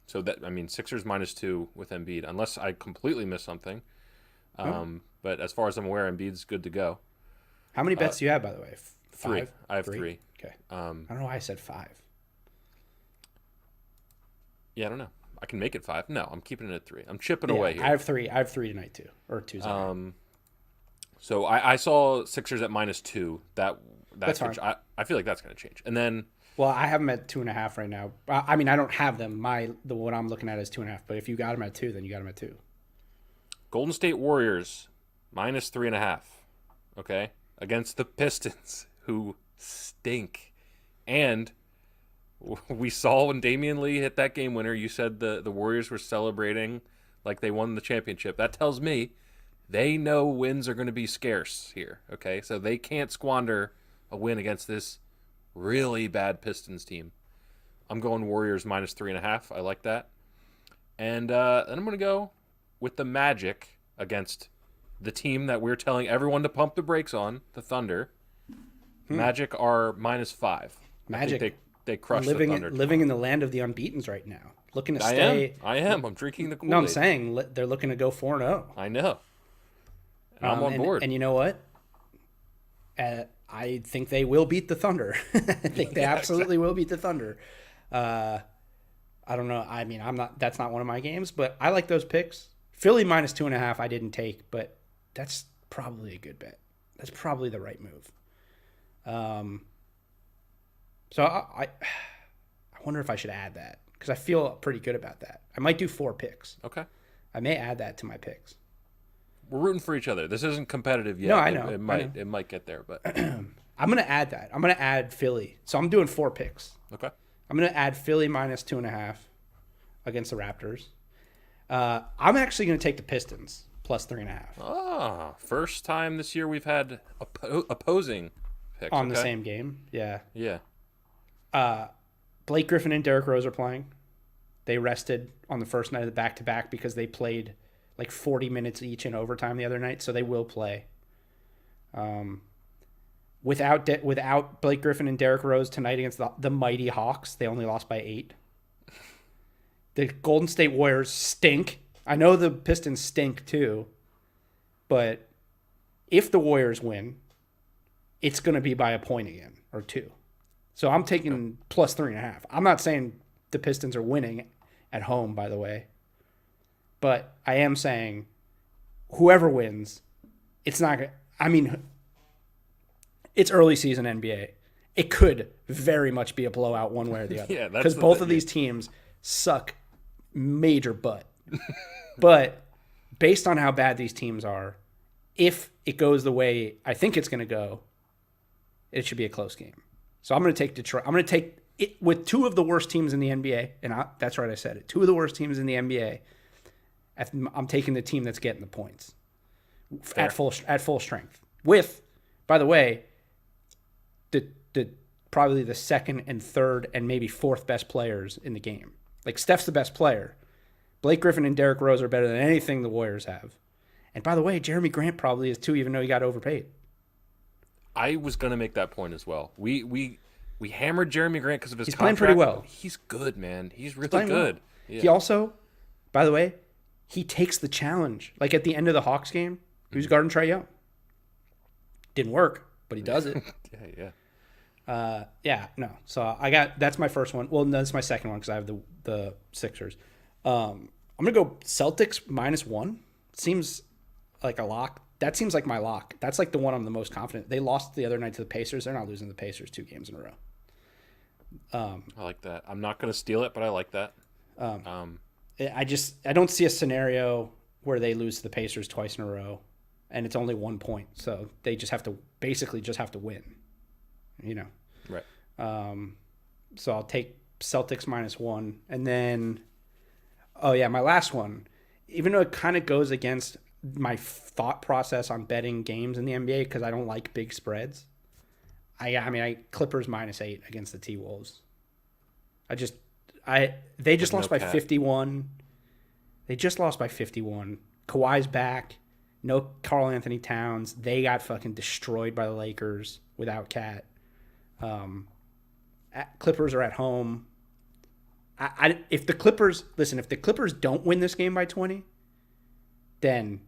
So Sixers -2 with Embiid, unless I completely missed something. But as far as I'm aware, Embiid's good to go. How many bets do you have, by the way? 3. I have 3. Okay. I don't know why I said 5. Yeah, I don't know. I can make it 5. No, I'm keeping it at 3. I'm chipping away here. I have 3. I have 3 tonight too, or Tuesday. So I saw Sixers at -2. That's fine. I feel like that's going to change. And then, well, I have them at 2.5 right now. I mean, I don't have them. The what I'm looking at is 2.5. But if you got them at 2, then you got them at 2. Golden State Warriors -3.5. Okay, against the Pistons, who stink. And we saw when Damian Lee hit that game winner, you said the Warriors were celebrating like they won the championship. That tells me they know wins are going to be scarce here, okay? So they can't squander a win against this really bad Pistons team. I'm going Warriors -3.5. I like that. And then I'm going to go with the Magic against the team that we're telling everyone to pump the brakes on, the Thunder. Magic are -5. Magic. They crushed the Thunder. Living in the land of the unbeatens right now. Looking to stay. I am. I'm drinking the Kool-Aid. No, I'm saying they're looking to go 4-0. I know. And I'm on board. And you know what? I think they will beat the Thunder. I think they absolutely will beat the Thunder. I don't know. I mean, that's not one of my games, but I like those picks. Philly -2.5 I didn't take, but that's probably a good bet. That's probably the right move. So I wonder if I should add that because I feel pretty good about that. I might do 4 picks. Okay. I may add that to my picks. We're rooting for each other. This isn't competitive yet. No, I know. It might get there, but I'm going to add that. I'm going to add Philly. So I'm doing 4 picks. Okay. I'm going to add Philly -2.5 against the Raptors. I'm actually going to take the Pistons +3.5. First time this year we've had opposing picks on the same game. Yeah. Yeah. Blake Griffin and Derrick Rose are playing. They rested on the first night of the back-to-back because they played like 40 minutes each in overtime the other night, so they will play. Without Blake Griffin and Derrick Rose tonight against the mighty Hawks, they only lost by 8. The Golden State Warriors stink. I know the Pistons stink too, but if the Warriors win, it's going to be by a point again or 2. So I'm taking plus 3.5. I'm not saying the Pistons are winning at home, by the way, but I am saying whoever wins, it's not going to, I mean, it's early season NBA. It could very much be a blowout one way or the other. Yeah, because both of these teams suck major butt. But based on how bad these teams are, if it goes the way I think it's going to go, it should be a close game. So I'm going to take Detroit. I'm going to take it with 2 of the worst teams in the NBA. And that's right, I said it. 2 of the worst teams in the NBA. I'm taking the team that's getting the points at full strength. With, by the way, the probably the second and third and maybe fourth best players in the game. Like, Steph's the best player. Blake Griffin and Derrick Rose are better than anything the Warriors have. And by the way, Jeremy Grant probably is too, even though he got overpaid. I was going to make that point as well. We hammered Jeremy Grant because of his He's contract. playing pretty well. He's good, man. He's really good. Well. Yeah. He also, by the way, he takes the challenge. Like at the end of the Hawks game, who's guarding Trae Young? Didn't work, but he does it. No. So that's my first one. Well, no, that's my second one because I have the Sixers. I'm gonna go Celtics -1. Seems like a lock. That seems like my lock. That's like the one I'm the most confident. They lost the other night to the Pacers. They're not losing the Pacers 2 games in a row. I like that. I'm not gonna steal it, but I like that. I don't see a scenario where they lose to the Pacers twice in a row, and it's only 1 point. So they just have to win. You know. Right. So I'll take Celtics -1, and then, my last one. Even though it kind of goes against my thought process on betting games in the NBA because I don't like big spreads. I Clippers -8 against the T-Wolves. They just lost by 51. They just lost by 51. Kawhi's back. No Karl Anthony Towns. They got fucking destroyed by the Lakers without Cat. Clippers are at home. If the Clippers don't win this game by 20, then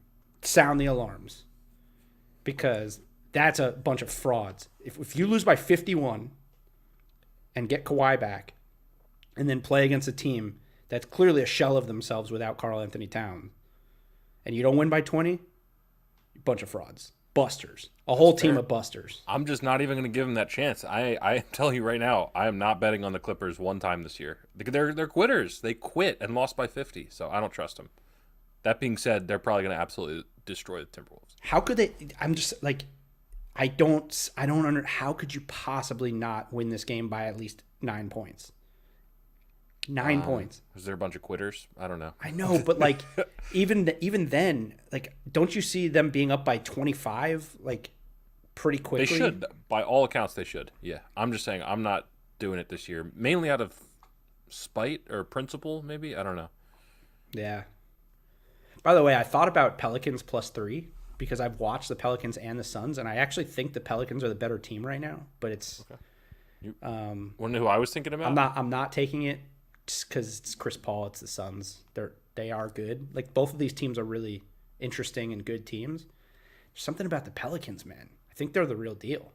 sound the alarms, because that's a bunch of frauds. If you lose by 51 and get Kawhi back and then play against a team that's clearly a shell of themselves without Karl Anthony Towns and you don't win by 20, bunch of frauds. Busters. A whole team of busters. I'm just not even going to give them that chance. I am telling you right now, I am not betting on the Clippers one time this year. They're quitters. They quit and lost by 50, so I don't trust them. That being said, they're probably going to absolutely destroy the Timberwolves. How could they? I'm just like, I don't how could you possibly not win this game by at least 9 points? 9 points. Is there a bunch of quitters? I don't know. I know, but like even then, like, don't you see them being up by 25 like pretty quickly? They should. By all accounts, they should. Yeah. I'm just saying I'm not doing it this year. Mainly out of spite or principle, maybe. I don't know. Yeah. By the way, I thought about Pelicans +3 because I've watched the Pelicans and the Suns, and I actually think the Pelicans are the better team right now. But it's okay. You want to know who I was thinking about? I'm not taking it just because it's Chris Paul. It's the Suns. They are good. Like, both of these teams are really interesting and good teams. There's something about the Pelicans, man. I think they're the real deal.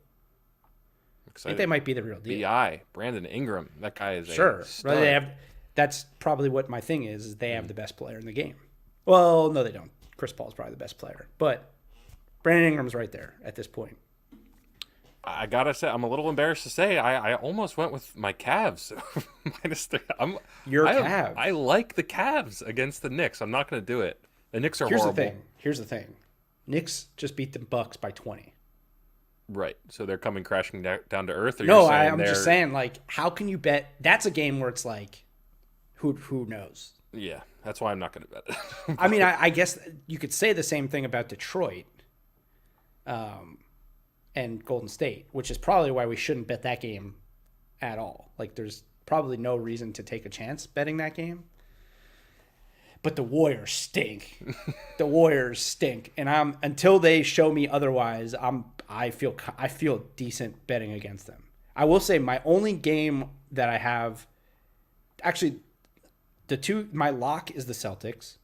I think they might be the real deal. B.I. Brandon Ingram. That guy is sure. A stud. Right, that's probably what my thing is they have the best player in the game. Well, no, they don't. Chris Paul's probably the best player. But Brandon Ingram's right there at this point. I gotta say, I'm a little embarrassed to say I almost went with my Cavs -3. Cavs. I like the Cavs against the Knicks. I'm not going to do it. The Knicks are horrible. Here's the thing. Knicks just beat the Bucks by 20. Right. So they're coming crashing down to earth? Or no, I'm just saying, like, how can you bet? That's a game where it's like, who knows? Yeah, that's why I'm not going to bet it. I mean, I guess you could say the same thing about Detroit and Golden State, which is probably why we shouldn't bet that game at all. Like, there's probably no reason to take a chance betting that game. but the Warriors stink. The Warriors stink, and until they show me otherwise, I feel decent betting against them. I will say my only game that I have, actually, my lock is the Celtics.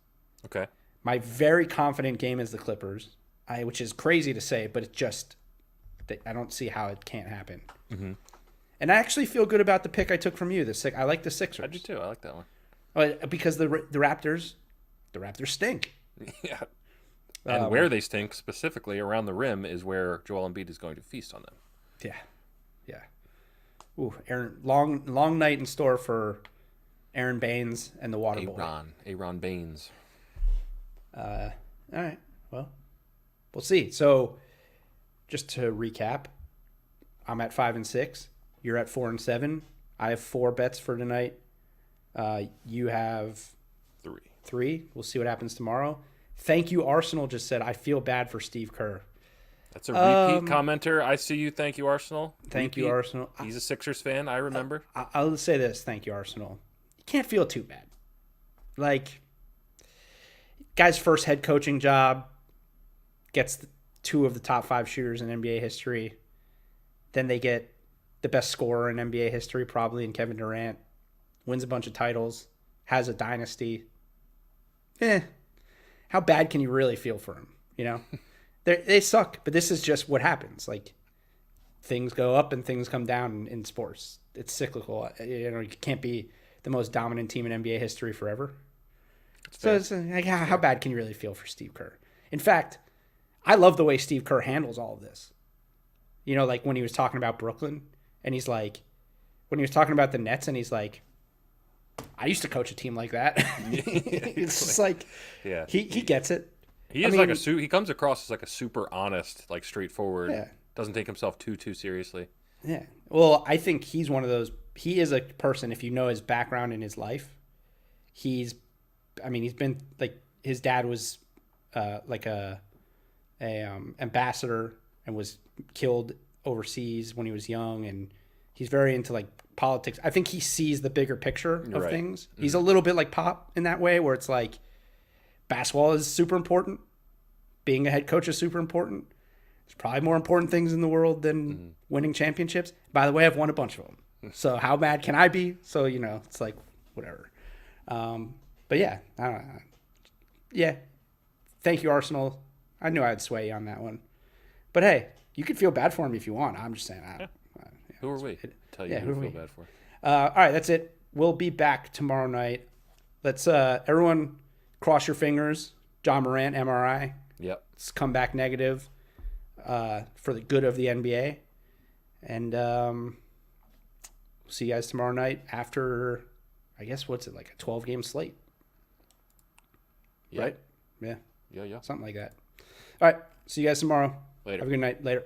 Okay. My very confident game is the Clippers, which is crazy to say, but it just, I don't see how it can't happen. Mm-hmm. And I actually feel good about the pick I took from you. I like the Sixers. I do too. I like that one. Because the Raptors stink. Yeah. And where they stink, specifically around the rim, is where Joel Embiid is going to feast on them. Yeah. Yeah. Ooh, long night in store for Aaron Baines and the Waterboy. Aaron Baines. All right. Well, we'll see. So, just to recap, I'm at 5-6. You're at 4-7. I have 4 bets for tonight. You have 3. We'll see what happens tomorrow. Thank you, Arsenal. Just said I feel bad for Steve Kerr. That's a repeat commenter. I see you. Thank you, Arsenal. Thank you, Arsenal. He's a Sixers fan. I remember. I'll say this. Thank you, Arsenal. You can't feel too bad. Like, guy's first head coaching job, gets 2 of the top 5 shooters in NBA history. Then they get the best scorer in NBA history, probably in Kevin Durant. Wins a bunch of titles. Has a dynasty. How bad can you really feel for him? You know? They suck, but this is just what happens. Like, things go up and things come down in sports. It's cyclical. You can't be the most dominant team in NBA history forever. So it's like, how bad can you really feel for Steve Kerr? In fact, I love the way Steve Kerr handles all of this. You know, like when he was talking about Brooklyn, and he's like, when he was talking about the Nets, and he's like, I used to coach a team like that. It's just like, yeah, he gets it. He comes across as like a super honest, like straightforward. Yeah. Doesn't take himself too seriously. Yeah. Well, I think he's one of those. He is a person, if you know his background in his life, he's been like, his dad was like a ambassador and was killed overseas when he was young, and he's very into like politics. I think he sees the bigger picture of things. Mm-hmm. He's a little bit like Pop in that way, where it's like basketball is super important. Being a head coach is super important. There's probably more important things in the world than winning championships. By the way, I've won a bunch of them. So how mad can I be? So, it's like whatever. But yeah, I don't know. Yeah. Thank you, Arsenal. I knew I'd sway you on that one. But hey, you could feel bad for him if you want. I'm just saying. Who are we? Tell you who we feel bad for. All right, that's it. We'll be back tomorrow night. Let's everyone cross your fingers. Ja Morant, MRI. Yep. Let's come back negative for the good of the NBA. And we'll see you guys tomorrow night after, I guess, what's it, like a 12-game slate? Yep. Right? Yeah. Yeah. Something like that. All right. See you guys tomorrow. Later. Have a good night. Later.